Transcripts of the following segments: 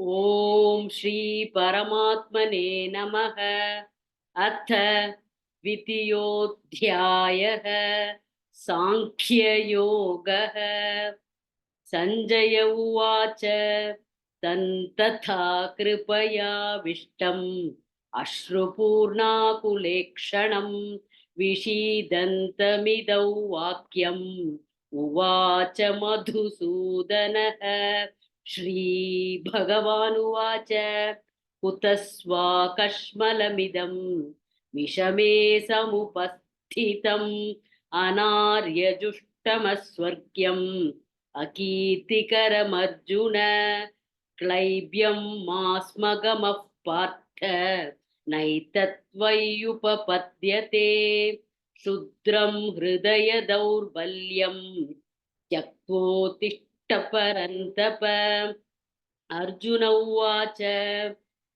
ओम श्री परमात्मने नमः। अथ द्वितीयोऽध्यायः सांख्ययोगः। संजय उवाच तन्तथा कृपयाविष्टम् अश्रुपूर्णाकुलेक्षणं विषीदन्तमिदौ वाक्यम् उवाच मधुसूदनः। श्रीभगवानुवाच कुतस्वाकश्मलमिदं विषमे समुपस्थितम् अनार्यजुष्टमस्वर्ग्यम् अकीर्तिकरमर्जुन। क्लैब्यं मास्मगमः पार्थ नैतत्त्वय्युपपद्यते। क्षुद्रं हृदय दौर्बल्यं त्यक्तोत्तिष्ठ परन्तप। अर्जुन उवाच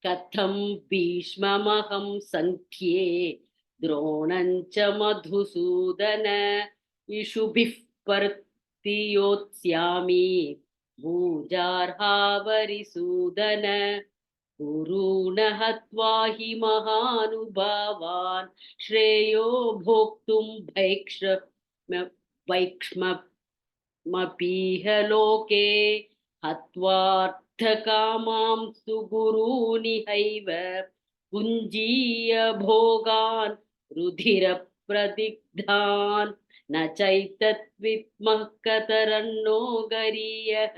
कथं भीष्ममहं सङ्ख्ये द्रोणं च मधुसूदन इषुभिः पर्तियोत्स्यामि भूजार्हावरिसूदन। गुरून् हत्वा हि महानुभावान् श्रेयो भोक्तुं वैक्ष्मपीह लोके हत्वार्थकामां सुगुरूनिहैव पुञ्जीय भोगान् रुधिरप्रदिग्धान् न चैतद्विद्मः कतरन्नो गरीयः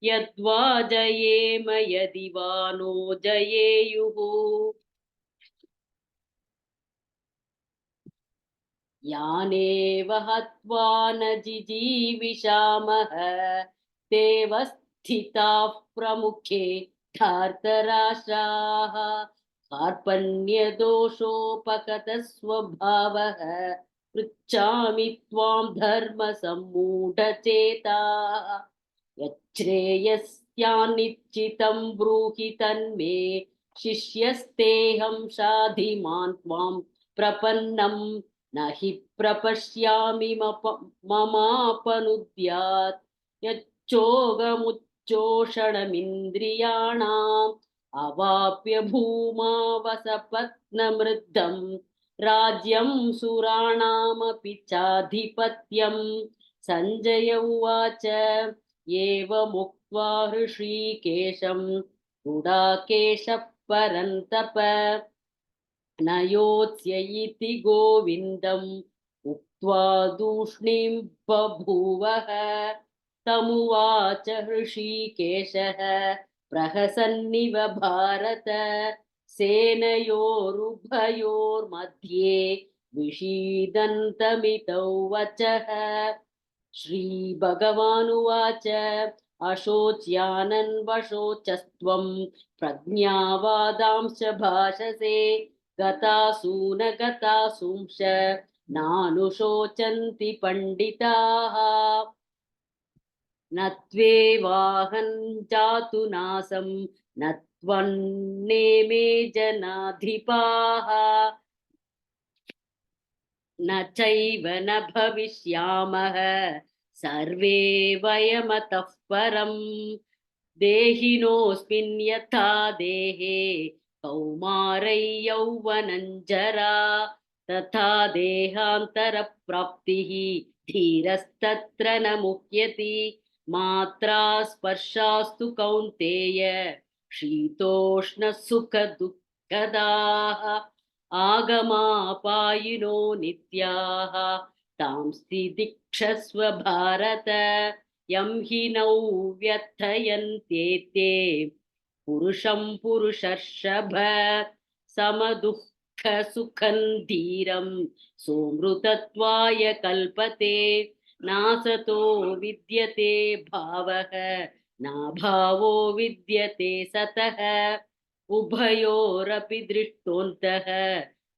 यद्वा जयेम यदि वा नो जयेयुः। यानेव हत्वा न जिजीविषामः तेव स्थिताः प्रमुखे धार्तराष्ट्राः। कार्पण्यदोषोपगतस्वभावः पृच्छामि त्वां धर्मसम्मूढचेताः। यच्छ्रेयस्यान्निश्चितं ब्रूहि तन्मे शिष्यस्तेऽहं शाधि मां त्वां प्रपन्नम् न हि प्रपश्यामि ममापनुद्यात्। यच्चोगमुच्चोषणमिन्द्रियाणाम् अवाप्य भूमा वसपत्नमृद्धं राज्यं सुराणामपि चाधिपत्यम्। सञ्जय उवाच एवमुक्त्वा हृषीकेशं गुडाकेशः परन्तप न योत्स्य इति गोविन्दम् उक्त्वा दूष्णीं बभूवः। तमुवाच हृषीकेशः प्रहसन्निव भारत सेनयोरुभयोर्मध्ये विषीदन्तमितौ वचः। श्रीभगवानुवाच अशोच्यानन्वशोचस्त्वं प्रज्ञावादांश्च भाषसे गतासून गतासूंश्च नानुशोचन्ति पण्डिताः। न त्वेवाहं जातु नासं न त्वन्नेमे जनाधिपाः न चैव न भविष्यामः सर्वे वयमतः परम्। देहिनोऽस्मिन् यथा देहे कौमारै यौवनञ्जरा तथा देहान्तरप्राप्तिः धीरस्तत्र न मुह्यति। मात्रा स्पर्शास्तु कौन्तेय शीतोष्णसुखदुःखदाः आगमापायिनो नित्याः तांस्ति दिक्षस्व भारत। यं हि नौ व्यथयन्त्येते पुरुषं पुरुषर्षभ समदुःखसुखं धीरं सोमृतत्वाय कल्पते। नासतो विद्यते भावः नाभावो विद्यते सतः उभयोरपि दृष्टोऽन्तः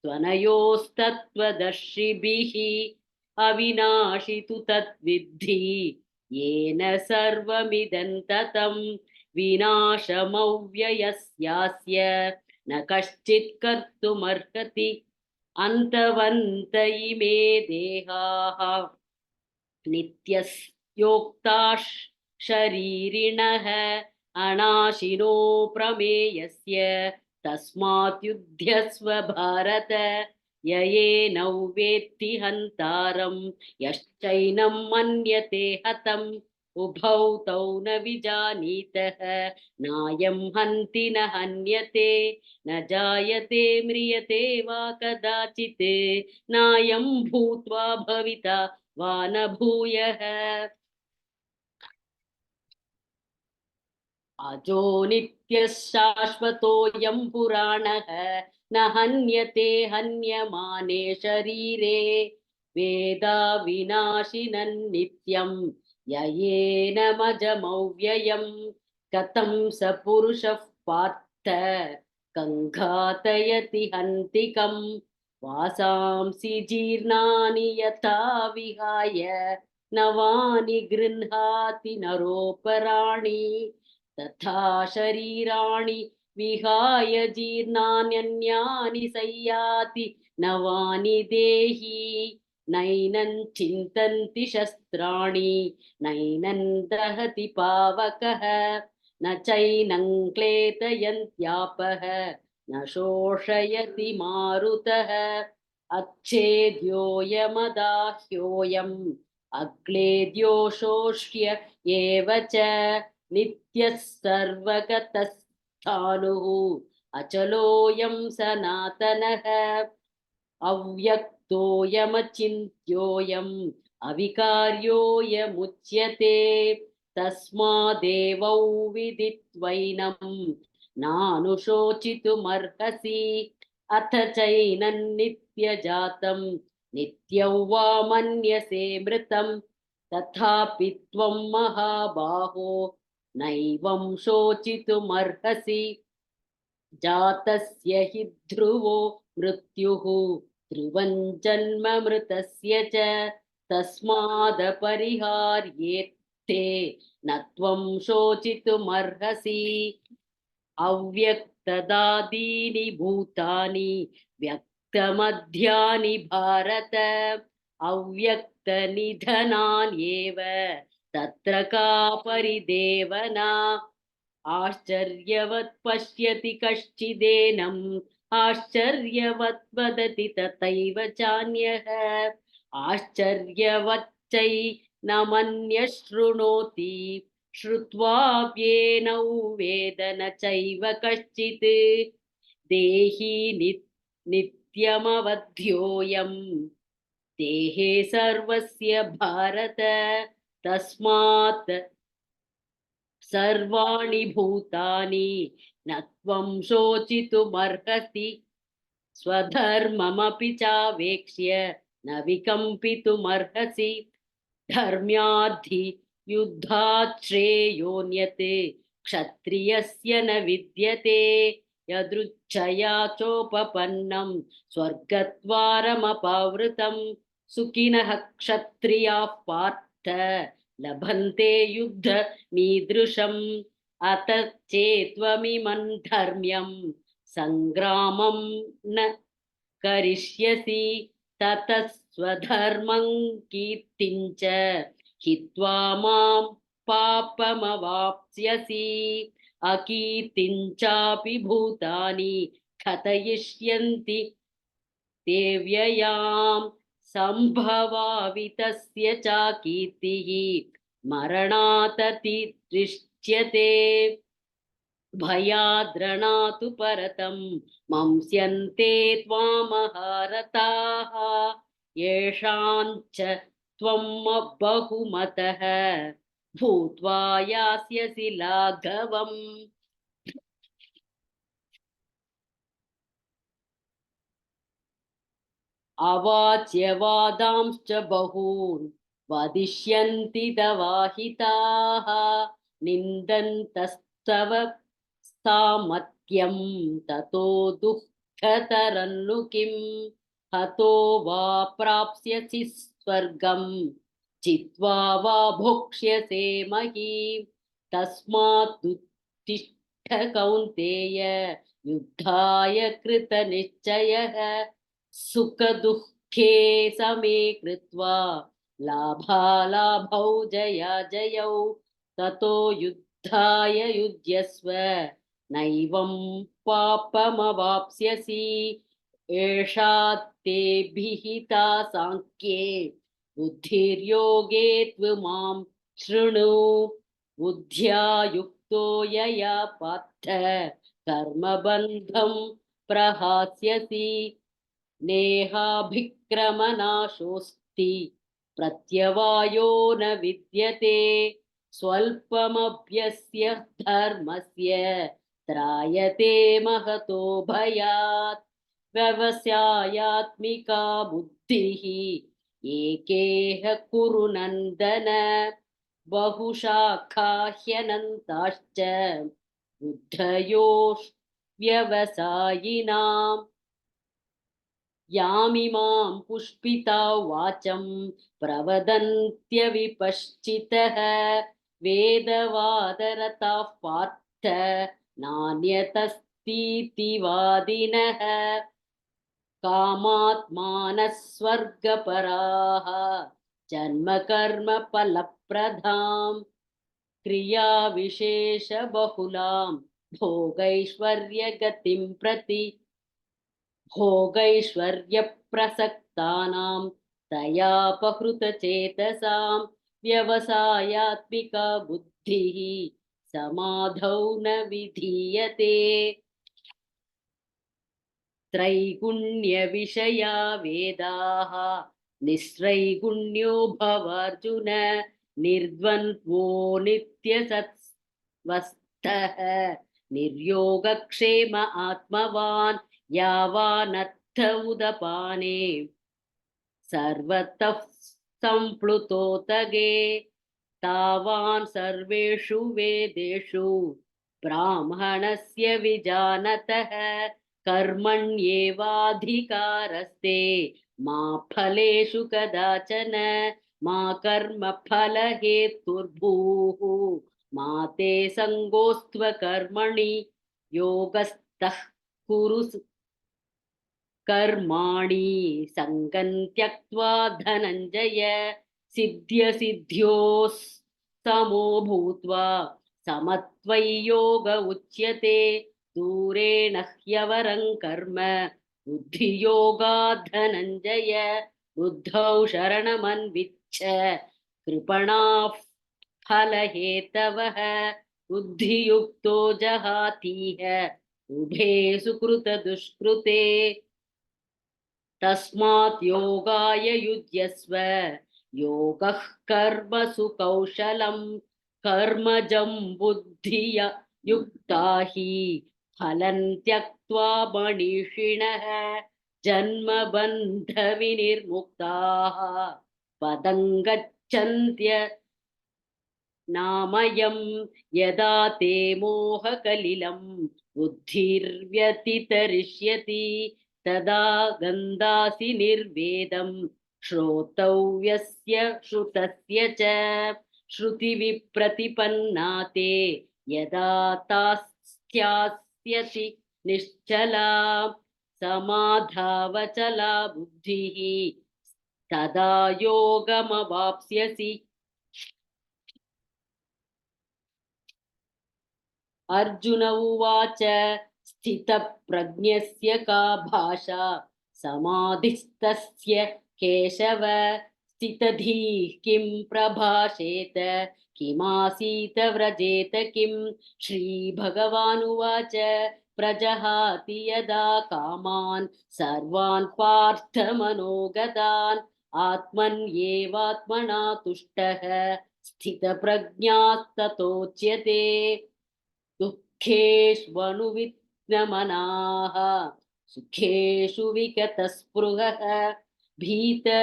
त्वनयोस्तत्त्वदर्शिभिः। अविनाशि तु तद्विद्धि येन सर्वमिदं ततं विनाशमव्ययस्यास्य न कश्चित् कर्तुमर्हति। अन्तवन्त इमे देहाः नित्यस्योक्ताः शरीरिणः अनाशिनो प्रमेयस्य तस्मात् युध्यस्व भारत ययेनौ वेत्ति हन्तारं यश्चैनं मन्यते हतम् उभौ तौ न विजानीतः नायं हन्ति न हन्यते न जायते म्रियते वा कदाचित् नायं भूत्वा भविता वा न भूयः अजो नित्यः शाश्वतोऽयं पुराणः न हन्यते हन्यमाने शरीरे वेदा विनाशिनन् नित्यं ययेनमजमव्ययम् कथं स पुरुषः पार्थ कङ्घातयति हन्तिकम् वासांसि जीर्णानि यथा विहाय नवानि गृह्णाति नरोपराणि तथा शरीराणि विहाय जीर्णान्यन्यानि संयाति नवानि देहि नैनं चिन्तन्ति शस्त्राणि नैनं दहति पावकः न चैनं क्लेदयन्त्यापः न शोषयति मारुतः अच्छेद्योऽयमदाह्योऽयम् अक्लेद्यो शोष्य एव च नित्यः सर्वगतस्थाणुः अचलोऽयं सनातनः अव्यक्तोऽयमचिन्त्योऽयम् अविकार्योऽयमुच्यते तस्मादेवौ विदित्वैनं नानुशोचितुमर्हसि अथ चैनन्नित्यजातं नित्यं वा मन्यसे मृतं तथापि त्वं महाबाहो नैवं शोचितुमर्हसि जातस्य हि ध्रुवो मृत्युः ध्रुवं जन्म मृतस्य च तस्मादपरिहार्येत्ते न त्वं शोचितुमर्हसि अव्यक्तदादीनि भूतानि व्यक्तमध्यानि भारत अव्यक्तनिधनान्येव तत्र का परिदेवना आश्चर्यवत् पश्यति कश्चिदेनम् आश्चर्यवत् वदति तथैव चान्यः आश्चर्यवच्चै न मन्यः शृणोति श्रुत्वाप्येनौ वेद न चैव कश्चित् देहि नित्यमवध्योऽयम् देहे सर्वस्य भारत तस्मात् सर्वाणि भूतानि न त्वं शोचितुमर्हसि स्वधर्ममपि चावेक्ष्य न विकम्पितुमर्हसि धर्म्याद्धि युद्धात् श्रेयोऽन्यत् क्षत्रियस्य न विद्यते यदृच्छया चोपपन्नं स्वर्गद्वारमपावृतं सुखिनः क्षत्रियाः पार्थ लभन्ते युद्धमीदृशम् अत चेत्त्वमिमं धर्म्यं सङ्ग्रामं न करिष्यसि ततः स्वधर्मं कीर्तिं च हित्वा मां पापमवाप्स्यसि अकीर्तिं चापि भूतानि कथयिष्यन्ति ते व्ययां सम्भवावितस्य च कीर्तिः मरणादतिदृश्यते भयाद्रणातु परतं मंस्यन्ते त्वामहारताः येषाञ्च त्वं बहुमतः भूत्वा यास्यसि लाघवम् अवाच्यवादांश्च बहून् वदिष्यन्ति दवाहिताः निन्दन्तस्तव सामत्यं ततो दुःखतरन्नु किं हतो वा प्राप्स्यसि स्वर्गं चित्वा वा भोक्ष्यसे महीम् तस्मात् उत्तिष्ठ कौन्तेय युद्धाय कृतनिश्चयः सुखदुःखे समे कृत्वा लाभालाभौ जयाजयौ ततो उत्थाय युध्यस्व नैवं पापमवाप्स्यसि एषा ते विहिता सांख्ये बुद्धिर्योगे त्वमां शृणु बुद्ध्या युक्तो यया पार्थ कर्मबन्धं प्रहास्यसि नेहाभिक्रमनाशोऽस्ति प्रत्यवायो न विद्यते स्वल्पमभ्यस्य धर्मस्य त्रायते महतो भयात् व्यवसायात्मिका बुद्धिः एकेह कुरु नन्दन बहुशाखा ह्यनन्ताश्च बुद्धयो व्यवसायिनाम् यामिमां पुष्पिता वाचं प्रवदन्त्यविपश्चितः वेदवादरताः पार्थ नान्यतस्तीति वादिनः कामात्मानः स्वर्गपराः जन्मकर्मफलप्रदां क्रियाविशेषबहुलां भोगैश्वर्यगतिं प्रति भोगैश्वर्यप्रसक्तानां तयापहृतचेतसां व्यवसायात्मिका बुद्धिः समाधौ न विधीयते त्रैगुण्यविषया वेदाः निस्त्रैगुण्यो भवार्जुन निर्द्वन्द्वो नित्यसत्वस्थः निर्योगक्षेम आत्मवान् यावानर्थ उदपाने सर्वतः सम्प्लुतोतगे तावान् सर्वेषु वेदेषु ब्राह्मणस्य विजानतः कर्मण्येवाधिकारस्ते मा फलेषु कदाचन मा कर्मफलहेतुर्भूः मा ते सङ्गोऽस्त्व कर्मणि योगस्थः कुरु कर्माणि सङ्गं त्यक्त्वा धनञ्जय सिद्ध्यसिद्ध्योः समो भूत्वा समत्वय्योग उच्यते दूरेण ह्यवरं कर्म बुद्धियोगात् धनञ्जय बुद्धौ शरणमन्विच्छ कृपणाः फलहेतवः बुद्धियुक्तो जहातीह उभे सुकृतदुष्कृते तस्मात् योगाय युज्यस्व योगः कर्मसु कौशलं कर्मजं बुद्धिया युक्ता हि फलं त्यक्त्वा मनीषिणः जन्मबन्धविनिर्मुक्ताः पदं गच्छन्त्य नामयं यदा ते मोहकलिलं बुद्धिर्व्यतितरिष्यति तदा गन्धासि निर्वेदं श्रोतव्यस्य श्रुतस्य च श्रुतिविप्रतिपन्ना ते यदा तास्थ्यास्यसि निश्चला समाधावचला बुद्धिः तदा योगमवाप्स्यसि अर्जुन उवाच स्थितप्रज्ञस्य का भाषा समाधिस्तस्य केशव स्थितधीः किं प्रभाषेत किमासीत व्रजेत किं श्रीभगवानुवाच प्रजहाति यदा कामान् सर्वान् पार्थमनोगतान् आत्मन्येवात्मना तुष्टः स्थितप्रज्ञास्ततोच्यते दुःखेष्वनुविघ्नमनाः सुखेषु विगतस्पृहः भीतरागभयक्रोधः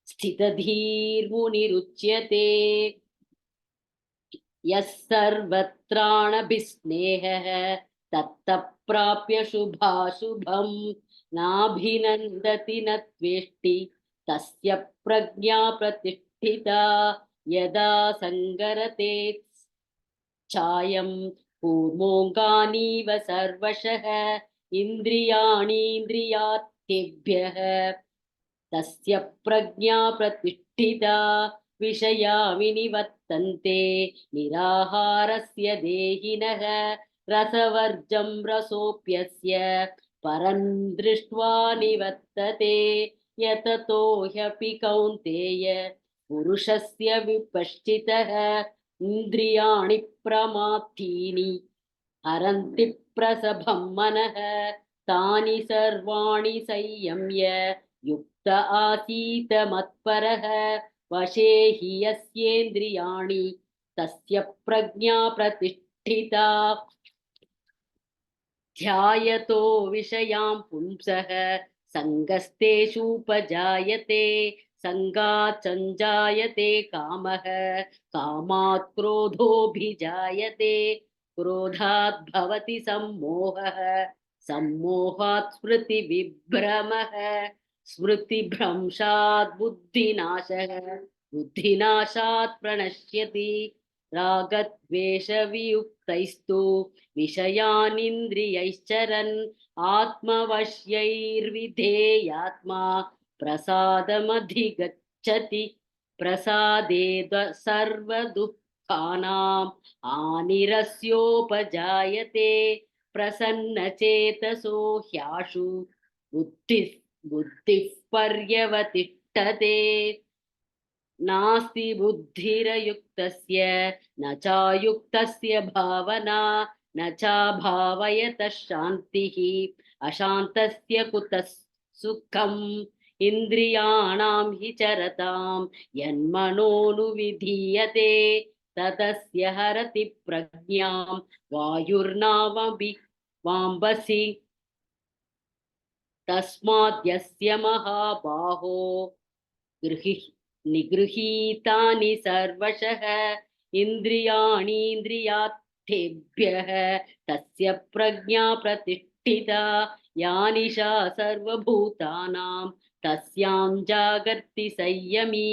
स्थितधीर्मुनिरुच्यते यः सर्वत्राणभिस्नेहः तत्तप्राप्य शुभाशुभं नाभिनन्दति न त्वेष्टि तस्य प्रज्ञा प्रतिष्ठिता यदा सङ्गरते चायं कूर्मोऽङ्गानीव सर्वशः इन्द्रियाणीन्द्रियार्थेभ्यः तस्य प्रज्ञा प्रतिष्ठिता विषयामि निवर्तन्ते निराहारस्य देहिनः रसवर्जं रसोऽप्यस्य परं दृष्ट्वा निवर्तते यततो ह्यपि कौन्तेय पुरुषस्य विपश्चितः इन्द्रियाणि प्रमाथीनि हरन्ति प्रसभं मनः तानि सर्वाणि संयम्य युक्त आसीत मत्परः वशे हि यस्येन्द्रियाणि तस्य प्रज्ञा प्रतिष्ठिता ध्यायतो विषयान् पुंसः सङ्गस्तेषूपजायते सङ्गात् सञ्जायते कामः कामात् क्रोधोऽभिजायते क्रोधात् भवति सम्मोहः सम्मोहात् स्मृतिविभ्रमः स्मृतिभ्रंशात् बुद्धिनाशः बुद्धिनाशात् प्रणश्यति रागद्वेषवियुक्तैस्तु विषयानिन्द्रियैश्चरन् आत्मवश्यैर्विधेयात्मा प्रसादमधिगच्छति प्रसादे सर्वदुःखानां हानिरस्योपजायते प्रसन्नचेतसो ह्याशु बुद्धिः पर्यवतिष्ठते नास्ति बुद्धिरयुक्तस्य न चायुक्तस्य भावना न चाभावयतः शान्तिः अशान्तस्य कुतः सुखम् इन्द्रियाणां हि चरतां यन्मनोनुविधीयते ततस्य हरति प्रज्ञां वायुर्नावमपि वाम्बसि तस्माद्यस्य महाबाहो निगृहीतानि सर्वशः इन्द्रियाणीन्द्रियार्थेभ्यः तस्य प्रज्ञा प्रतिष्ठिता या निशा सर्वभूतानां तस्यां जागर्ति संयमी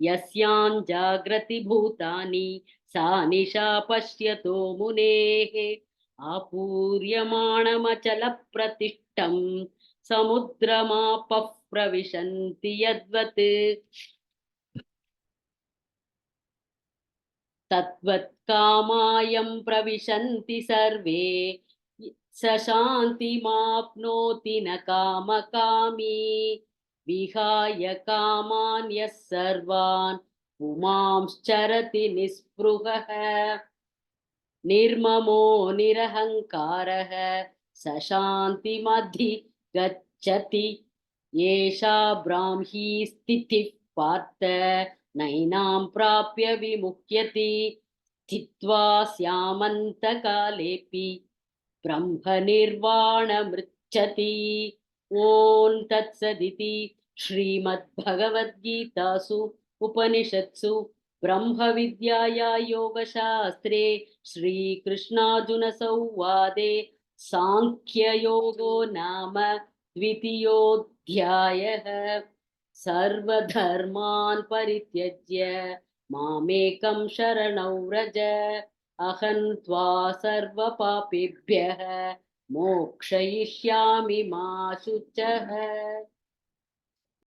यस्यां जाग्रति भूतानि सा निशा पश्यतो मुनेः आपूर्यमाणमचलप्रतिष्ठं समुद्रमापः प्रविशन्ति यद्वत् तद्वत् कामायं प्रविशन्ति सर्वे स शान्तिमाप्नोति न कामकामी विहाय कामान् यः सर्वान् पुमांश्चरति निःस्पृहः निर्ममो निरहङ्कारः स शान्तिमधिगच्छति एषा ब्राह्मी स्थितिः पार्थ नैनां प्राप्य विमुह्यति स्थित्वा स्यामन्तकालेऽपि ब्रह्मनिर्वाणमृच्छति ॐ तत्सदिति श्रीमद्भगवद्गीतासु उपनिषत्सु ब्रह्मविद्याया योगशास्त्रे श्रीकृष्णार्जुनसंवादे सांख्ययोगो नाम द्वितीयोऽध्यायः सर्वधर्मान् परित्यज्य मामेकं शरणं व्रज अहं त्वा सर्वपापेभ्यः मोक्षयिष्यामि मा शुचः।